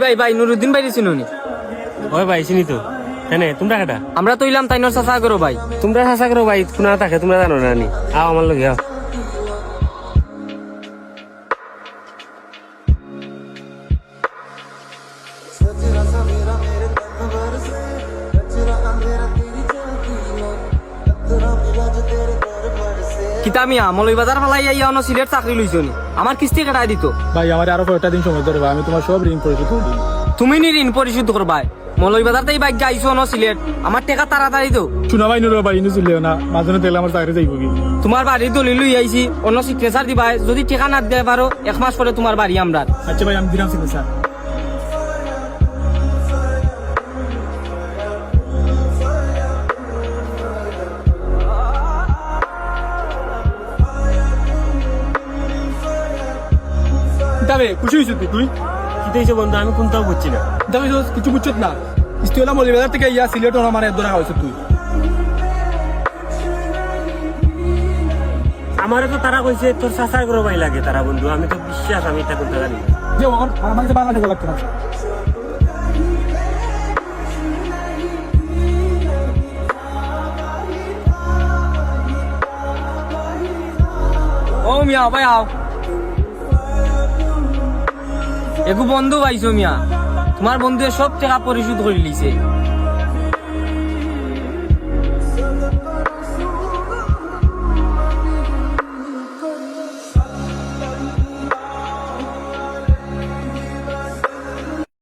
ভাই ভাই নুরুদ্দিন ভাই চিনুনি? ওই ভাই চিনি তো। হ্যাঁ তোমরা কেটা? আমরা তো ইলাম তাইনোর চাচা করো ভাই। তোমরা হাসা করো ভাই, কোনা থাকে তোমরা জানো না নি? আও আমার লগে আও। কিতা মিয়া মলই বাজার ফালাই আইয়া অন সিলেট চাকরি লইছো নি? আমার কিস্তি কাটাই দিত। ভাই আমার আরো কয়েকটা দিন সময় ধরে ভাই, আমি তোমার সব ঋণ পরিশোধ করে দিই। তুমি নি ঋণ পরিশোধ করবাই? মলই বাজার তাই বাইক গাইছো অন সিলেট, আমার টাকা তাড়াতাড়ি দাও। শোনা ভাই নুরো ভাই, ইনু চলিও না, মাঝখানে তেলে আমার চাকরি যাইব কি? তোমার বাড়ির দলিল লই আইছি, অন্য সিগনেচার দিবাই। যদি টাকা না দিতে পারো 1 মাস পরে তোমার বাড়ি আমরা। আচ্ছা ভাই আমি দিলাম সিগনেচার। স্যার তবে খুশি হয়েছিস তুই? কি হইছে বন্ধু, আমি কোনটাও বুঝছি না। তবে কিছু বুঝছত না, ইস্তিওলা মলিবাজার থেকে ইয়া সিলেট আমার ধরা হয়েছে তুই। আমারে তো তারা কইছে তোর চাচার করো ভাই লাগে তারা বন্ধু, আমি তো বিশ্বাস আমি এটা করতে জানি না। যে আমার বাংলাদেশ লাগতো না। ও মিয়া ভাই আও। এগু বন্ধু পাইছো মিয়া, তোমার বন্ধুয়ে সব টাকা পরিশোধ করে লিছে।